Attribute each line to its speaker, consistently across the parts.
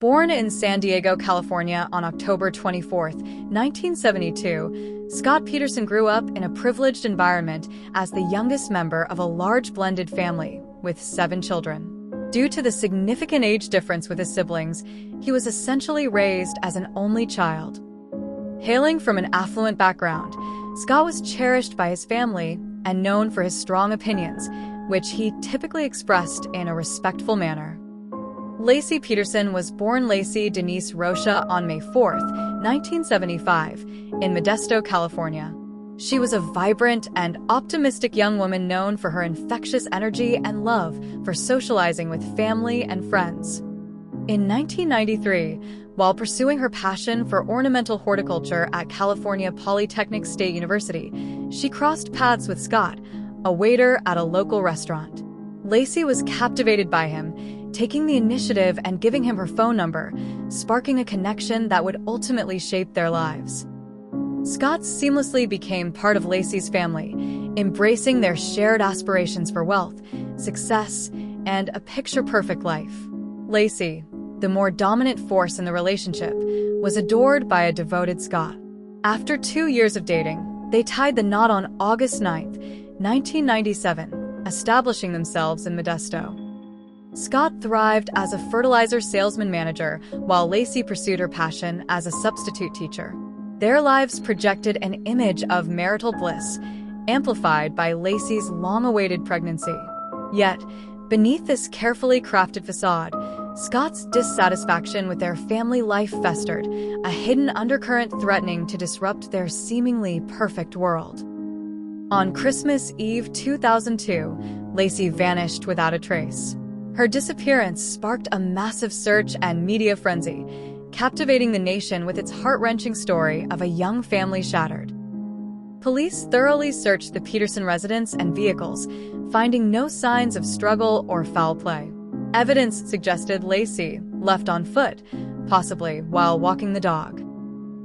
Speaker 1: Born in San Diego, California on October 24, 1972, Scott Peterson grew up in a privileged environment as the youngest member of a large blended family with 7 children. Due to the significant age difference with his siblings, he was essentially raised as an only child. Hailing from an affluent background, Scott was cherished by his family and known for his strong opinions, which he typically expressed in a respectful manner. Laci Peterson was born Laci Denise Rocha on May 4, 1975, in Modesto, California. She was a vibrant and optimistic young woman known for her infectious energy and love for socializing with family and friends. In 1993, while pursuing her passion for ornamental horticulture at California Polytechnic State University, she crossed paths with Scott, a waiter at a local restaurant. Laci was captivated by him, taking the initiative and giving him her phone number, sparking a connection that would ultimately shape their lives. Scott seamlessly became part of Laci's family, embracing their shared aspirations for wealth, success, and a picture-perfect life. Laci, the more dominant force in the relationship, was adored by a devoted Scott. After 2 years of dating, they tied the knot on August 9, 1997, establishing themselves in Modesto. Scott thrived as a fertilizer salesman manager, while Laci pursued her passion as a substitute teacher. Their lives projected an image of marital bliss, amplified by Laci's long-awaited pregnancy. Yet, beneath this carefully crafted facade, Scott's dissatisfaction with their family life festered, a hidden undercurrent threatening to disrupt their seemingly perfect world. On Christmas Eve 2002, Laci vanished without a trace. Her disappearance sparked a massive search and media frenzy, captivating the nation with its heart-wrenching story of a young family shattered. Police thoroughly searched the Peterson residence and vehicles, finding no signs of struggle or foul play. Evidence suggested Laci left on foot, possibly while walking the dog.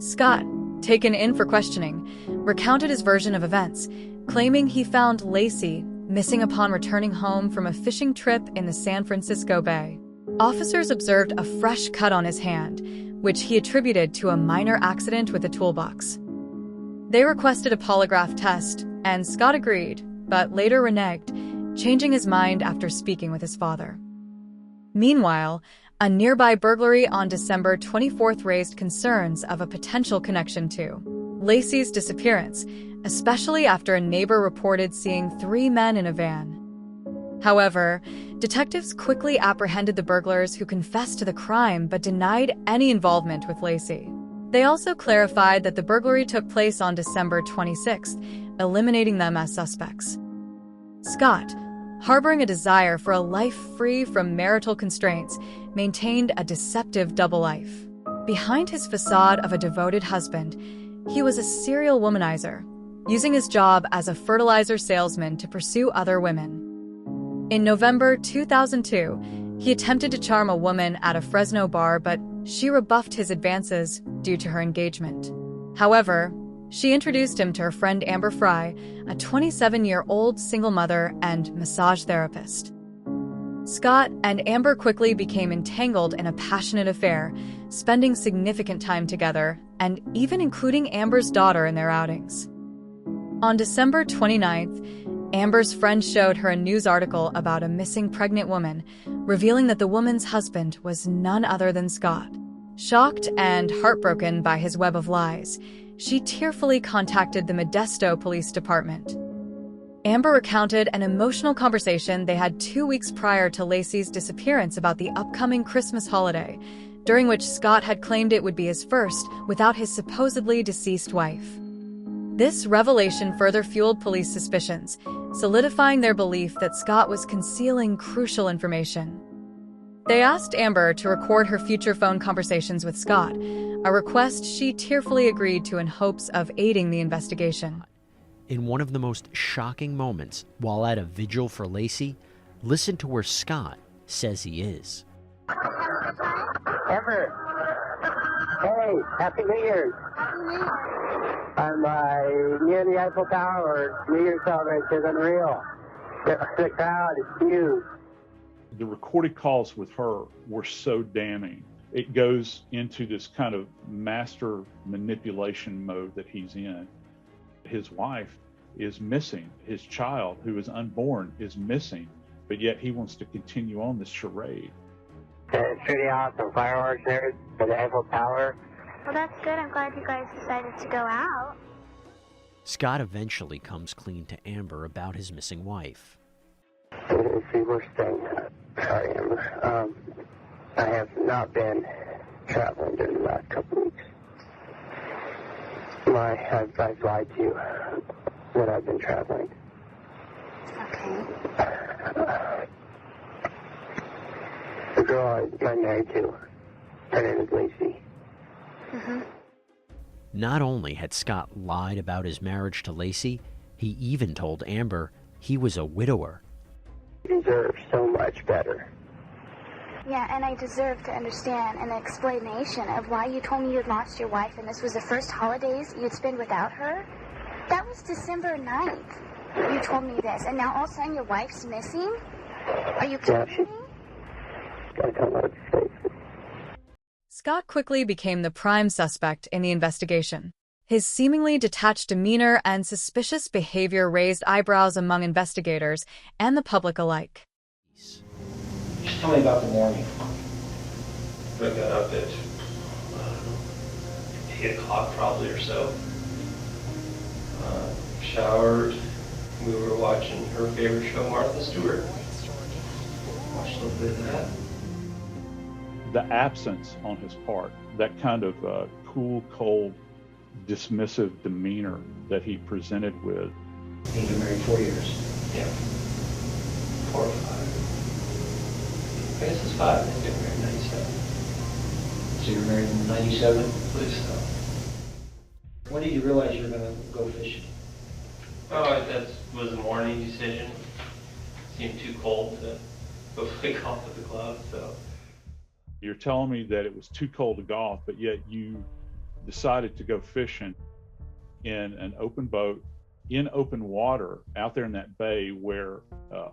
Speaker 1: Scott, taken in for questioning, recounted his version of events, claiming he found Laci missing upon returning home from a fishing trip in the San Francisco Bay. Officers observed a fresh cut on his hand, which he attributed to a minor accident with a toolbox. They requested a polygraph test, and Scott agreed, but later reneged, changing his mind after speaking with his father. Meanwhile, a nearby burglary on December 24th raised concerns of a potential connection to Laci's disappearance, especially after a neighbor reported seeing 3 men in a van. However, detectives quickly apprehended the burglars who confessed to the crime but denied any involvement with Laci. They also clarified that the burglary took place on December 26th, eliminating them as suspects. Scott, harboring a desire for a life free from marital constraints, maintained a deceptive double life. Behind his facade of a devoted husband, he was a serial womanizer, using his job as a fertilizer salesman to pursue other women. In November 2002, he attempted to charm a woman at a Fresno bar, but she rebuffed his advances due to her engagement. However, she introduced him to her friend Amber Fry, a 27-year-old single mother and massage therapist. Scott and Amber quickly became entangled in a passionate affair, spending significant time together and even including Amber's daughter in their outings. On December 29th, Amber's friend showed her a news article about a missing pregnant woman, revealing that the woman's husband was none other than Scott. Shocked and heartbroken by his web of lies, she tearfully contacted the Modesto Police Department. Amber recounted an emotional conversation they had 2 weeks prior to Laci's disappearance about the upcoming Christmas holiday, during which Scott had claimed it would be his first without his supposedly deceased wife. This revelation further fueled police suspicions, solidifying their belief that Scott was concealing crucial information. They asked Amber to record her future phone conversations with Scott, a request she tearfully agreed to in hopes of aiding the investigation.
Speaker 2: In one of the most shocking moments while at a vigil for Laci, listen to where Scott says he is.
Speaker 3: Amber, hey, Happy New Year's. I'm near the Eiffel Tower. New Year's celebration is unreal. The crowd is huge.
Speaker 4: The recorded calls with her were so damning it goes into this kind of master manipulation mode that he's in. His wife is missing. His child, who is unborn, is missing, but yet he wants to continue on this charade.
Speaker 3: It's pretty awesome. Fireworks there for the Eiffel Tower.
Speaker 5: Well, that's good. I'm glad you guys decided to go out.
Speaker 2: Scott eventually comes clean to Amber about his missing wife.
Speaker 3: It's the worst thing. Sorry, Amber. I have not been traveling during the last couple weeks. I've lied to you that I've been traveling.
Speaker 5: Okay.
Speaker 3: The girl I'm married to, her name is Laci.
Speaker 5: Mm-hmm.
Speaker 2: Not only had Scott lied about his marriage to Laci, he even told Amber he was a widower.
Speaker 3: You deserve so much better.
Speaker 5: Yeah, and I deserve to understand an explanation of why you told me you had lost your wife and this was the first holidays you'd spend without her. That was December 9th. You told me this, and now all of a sudden your wife's missing? Are you kidding me?
Speaker 3: Gotta come out of space.
Speaker 1: Scott quickly became the prime suspect in the investigation. His seemingly detached demeanor and suspicious behavior raised eyebrows among investigators and the public alike.
Speaker 6: Just tell me about the morning.
Speaker 7: I got up at, 8 o'clock probably or so. Showered. We were watching her favorite show, Martha Stewart. Watched a little bit of that.
Speaker 4: The absence on his part, that kind of cool, cold, dismissive demeanor that he presented with.
Speaker 6: You've been married 4 years.
Speaker 7: Yeah. 4 or 5. I guess it's 5. I think they were married in 97.
Speaker 6: So you were married in 97?
Speaker 7: I believe so.
Speaker 6: When did you realize you were going to go fishing?
Speaker 7: Oh, that was a morning decision. Seemed too cold to go play golf at the club, so.
Speaker 4: You're telling me that it was too cold to golf, but yet you decided to go fishing in an open boat, in open water, out there in that bay where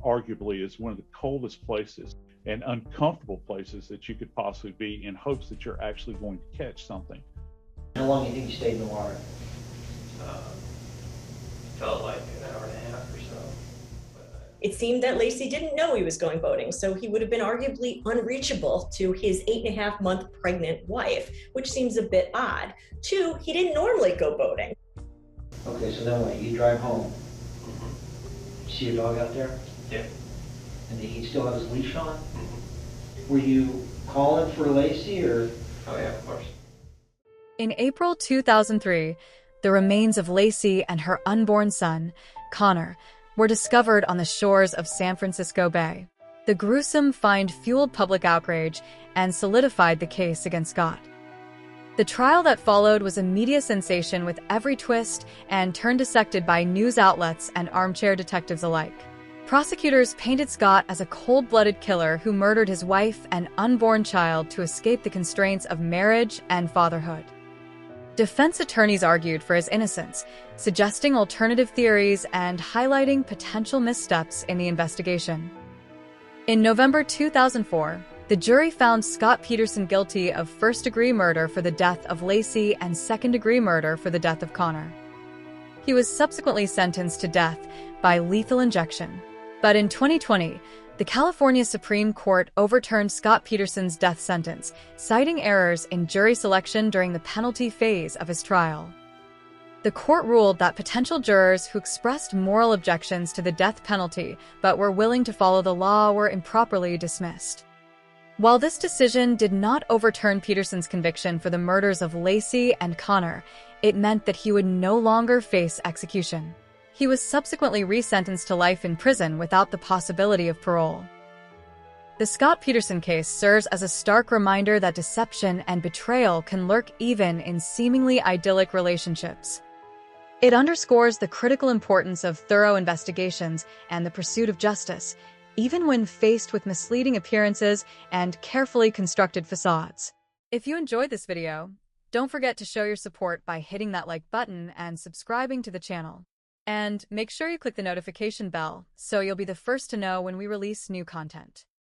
Speaker 4: arguably is one of the coldest places and uncomfortable places that you could possibly be, in hopes that you're actually going to catch something.
Speaker 6: How long do you think you stayed in the water?
Speaker 7: Felt like an hour and a half or so.
Speaker 8: It seemed that Laci didn't know he was going boating, so he would have been arguably unreachable to his 8.5-month pregnant wife, which seems a bit odd. 2, he didn't normally go boating.
Speaker 6: Okay, so then what? You drive home. See your dog out there?
Speaker 7: Yeah.
Speaker 6: And he still have his leash on?
Speaker 7: Mm-hmm.
Speaker 6: Were you calling for Laci or?
Speaker 7: Oh yeah, of course.
Speaker 1: In April 2003, the remains of Laci and her unborn son, Connor, were discovered on the shores of San Francisco Bay. The gruesome find fueled public outrage and solidified the case against Scott. The trial that followed was a media sensation, with every twist and turn dissected by news outlets and armchair detectives alike. Prosecutors painted Scott as a cold-blooded killer who murdered his wife and unborn child to escape the constraints of marriage and fatherhood. Defense attorneys argued for his innocence, suggesting alternative theories and highlighting potential missteps in the investigation. In November 2004, the jury found Scott Peterson guilty of first-degree murder for the death of Laci and second-degree murder for the death of Connor. He was subsequently sentenced to death by lethal injection. But in 2020, the California Supreme Court overturned Scott Peterson's death sentence, citing errors in jury selection during the penalty phase of his trial. The court ruled that potential jurors who expressed moral objections to the death penalty but were willing to follow the law were improperly dismissed. While this decision did not overturn Peterson's conviction for the murders of Laci and Connor, it meant that he would no longer face execution. He was subsequently resentenced to life in prison without the possibility of parole. The Scott Peterson case serves as a stark reminder that deception and betrayal can lurk even in seemingly idyllic relationships. It underscores the critical importance of thorough investigations and the pursuit of justice, even when faced with misleading appearances and carefully constructed facades. If you enjoyed this video, don't forget to show your support by hitting that like button and subscribing to the channel. And make sure you click the notification bell so you'll be the first to know when we release new content.